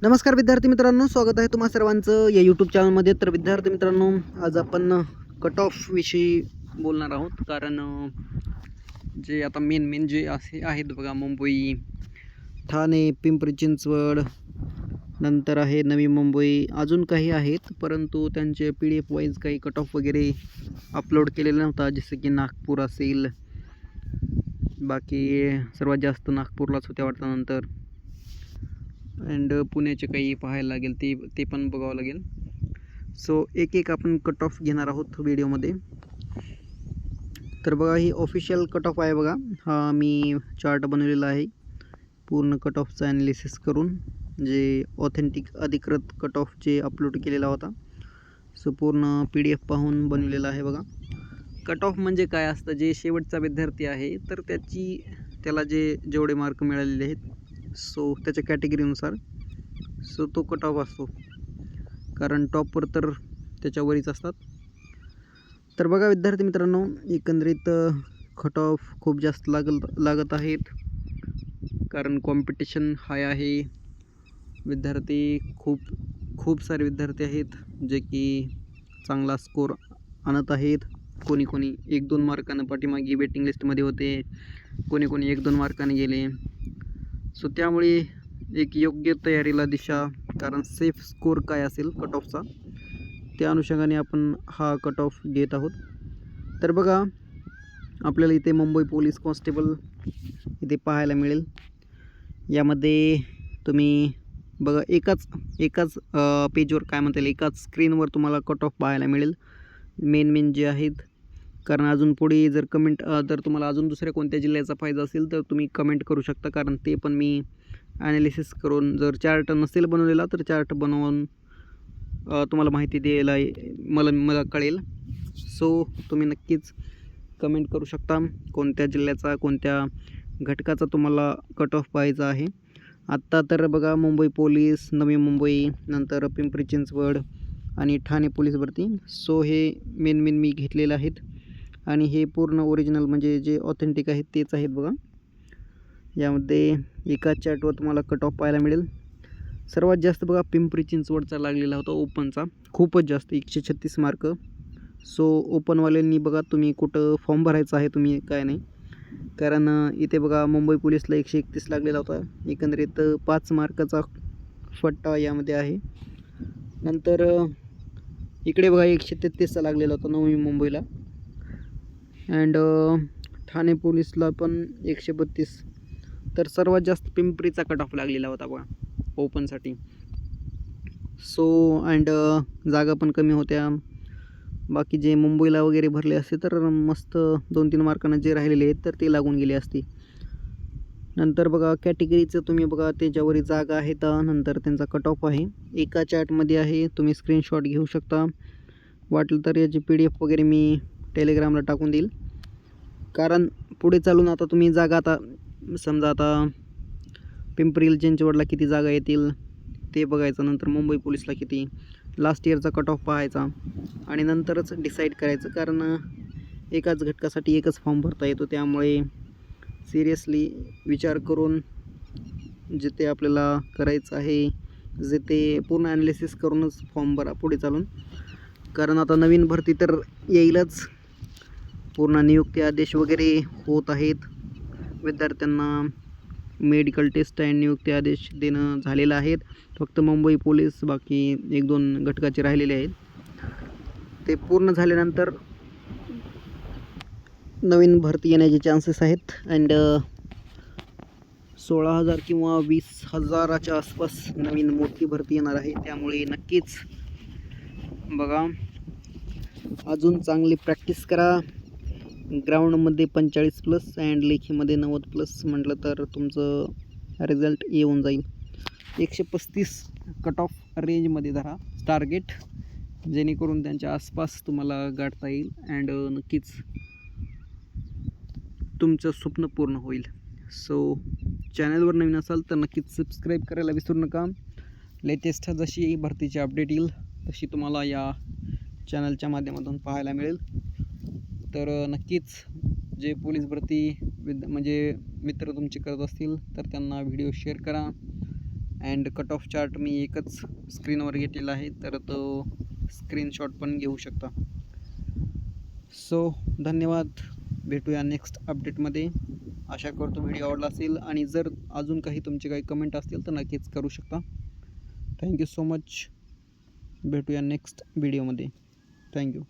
नमस्कार विद्यार्थी मित्रांनो, स्वागत आहे तुम्हा सर्वांचं या यूट्यूब चॅनलमध्ये. तर विद्यार्थी मित्रांनो, आज आपण कट ऑफ विषयी बोलणार आहोत. कारण जे आता मेन जे असे आहेत बघा, मुंबई, ठाणे, पिंपरी चिंचवड, नंतर आहे नवी मुंबई, अजून काही आहेत, परंतु त्यांचे PDF वाईज काही कट ऑफ वगैरे अपलोड केलेला नव्हता. जसं की नागपूर असेल, बाकी सर्वात जास्त नागपूरलाच होत्या वाटतं. नंतर अँड पुण्याचे काही पाहायला लागेल, ते पण बघावं लागेल. सो एक आपण कट ऑफ घेणार आहोत व्हिडिओमध्ये. तर बघा, ही ऑफिशियल कट ऑफ आहे बघा. हा मी चार्ट बनवलेला आहे पूर्ण कट ऑफचं ॲनालिसिस करून, जे ऑथेंटिक अधिकृत कट ऑफ जे अपलोड केलेला होता. सो पूर्ण PDF पाहून बनवलेला आहे बघा. कट ऑफ म्हणजे काय असतं, जे शेवटचा विद्यार्थी आहे तर त्याला जेवढे मार्क मिळालेले आहेत, सो त्याच्या कॅटेगरीनुसार सो तो कट ऑफ असतो. कारण टॉपवर तर त्याच्यावरीच असतात. तर बघा विद्यार्थी मित्रांनो, एकंदरीत कट ऑफ खूप जास्त लागत आहेत. कारण कॉम्पिटिशन हाय आहे. विद्यार्थी खूप सारे विद्यार्थी आहेत जे की चांगला स्कोर आणत आहेत. कोणी 1-2 मार्कानं पाठीमागे वेटिंग लिस्टमध्ये होते, कोणी 1-2 मार्काने गेले. सो त्यामुळे एक योग्य तयारीला दिशा, कारण सेफ स्कोर काय असेल कट ऑफचा, त्या अनुषंगाने आपण हा कट ऑफ घेत आहोत. तर बघा, आपल्याला इथे मुंबई पोलीस कॉन्स्टेबल इथे पाहायला मिळेल. यामध्ये तुम्ही बघा, एकाच पेजवर काय म्हणता येईल, एकाच स्क्रीनवर तुम्हाला कट ऑफ पाहायला मिळेल, मेन जे आहेत. कारण अजून पुढे जर जर तुम्हाला अजून दुसऱ्या कोणत्या जिल्ह्याचा फायदा असेल तर तुम्ही कमेंट करू शकता. कारण ते पण मी ॲनालिसिस करून, जर चार्ट नसेल बनवलेला तर चार्ट बनवून तुम्हाला माहिती द्यायला मला कळेल. सो तुम्ही नक्कीच कमेंट करू शकता कोणत्या जिल्ह्याचा, कोणत्या घटकाचा तुम्हाला कट ऑफ पाहायचा आहे. आत्ता तर बघा, मुंबई पोलीस, नवी मुंबई, नंतर पिंपरी चिंचवड आणि ठाणे पोलीस भरती. सो हे मेन मी घेतलेले आहेत आणि हे पूर्ण ओरिजिनल म्हणजे जे ऑथेंटिक आहेत तेच आहेत बघा. यामध्ये एकाच चार्टवर तुम्हाला कट ऑफ पाहायला मिळेल. सर्वात जास्त बघा पिंपरी चिंचवडचा लागलेला होता ओपनचा, खूपच जास्त 136 मार्क. सो ओपनवाल्यांनी बघा, तुम्ही कुठं फॉर्म भरायचा आहे तुम्ही, काय नाही. कारण इथे बघा, मुंबई पोलीसला 131 लागलेला होता. एकंदरीत 5 मार्काचा फट्टा यामध्ये आहे. नंतर इकडे बघा 133चा लागलेला होता नवी मुंबईला. अँड ठाणे पोलीसला पण 132. तर सर्वात जास्त पिंपरीचा कट ऑफ लागलेला होता बघा ओपनसाठी. सो अँड जागा पण कमी होत्या. बाकी जे मुंबईला वगैरे भरले असते तर मस्त 2-3 मार्कांना जे राहिलेले आहेत तर ते लागून गेले असते. नंतर बघा, कॅटेगरीचं तुम्ही बघा, त्याच्यावरील जागा आहेत, नंतर त्यांचा कट ऑफ आहे, एका चार्टमध्ये आहे. तुम्ही स्क्रीनशॉट घेऊ शकता. वाटलं तर याची PDF वगैरे मी टेलिग्रामला टाकून देईल. कारण पुढे चालून आता तुम्ही जागा, आता समजा आता पिंपरी चिंचवडला किती जागा येतील ते बघायचं, नंतर मुंबई पोलीसला किती, लास्ट इयरचा कट ऑफ पाहायचा आणि नंतरच डिसाईड करायचं. कारण एकाच घटकासाठी एकच फॉर्म भरता येतो. त्यामुळे सिरियसली विचार करून जिथे आपल्याला करायचं आहे, जे ते पूर्ण ॲनालिसिस करूनच फॉर्म भरा पुढे चालून. कारण आता नवीन भरती तर येईलच, पूर्ण नियुक्ती आदेश वगैरे होत आहेत. विद्यार्थ्यांना मेडिकल टेस्ट अँड नियुक्ती आदेश देणं झालेलं आहेत. फक्त मुंबई पोलीस, बाकी 1-2 घटकाचे राहिलेले आहेत. ते पूर्ण झाल्यानंतर नवीन भरती येण्याचे चान्सेस आहेत. अँड 16,000 किंवा 20,000च्या आसपास नवीन मोठी भरती येणार आहे. त्यामुळे नक्कीच बघा, अजून चांगली प्रॅक्टिस करा. ग्राउंडमध्ये 45+ अँड लेखीमध्ये 90+ म्हटलं तर तुमचं रिझल्ट येऊन जाईल. 135 कट ऑफ रेंजमध्ये धरा टार्गेट, जेणेकरून त्यांच्या आसपास तुम्हाला गाठता येईल अँड नक्कीच तुमचं स्वप्न पूर्ण होईल. सो चॅनलवर नवीन असाल तर नक्कीच सबस्क्राईब करायला विसरू नका. लेटेस्ट जशी भरतीची अपडेट येईल तशी तुम्हाला या चॅनलच्या माध्यमातून पाहायला मिळेल. तर नक्कीच जे पोलीस भरती म्हणजे मित्र तुमचे करत असतील तर त्यांना व्हिडिओ शेअर करा अँड कट ऑफ चार्ट मी एकच स्क्रीनवर घेतलेला आहे, तर तो स्क्रीनशॉट पण घेऊ शकता. सो धन्यवाद, भेटूया नेक्स्ट अपडेटमध्ये. आशा करतो व्हिडिओ आवडला असेल, आणि जर अजून तुमचे काही कमेंट असतील तर नक्कीच करू शकता. Thank you so much. भेटूया नेक्स्ट व्हिडिओमध्ये. थँक्यू.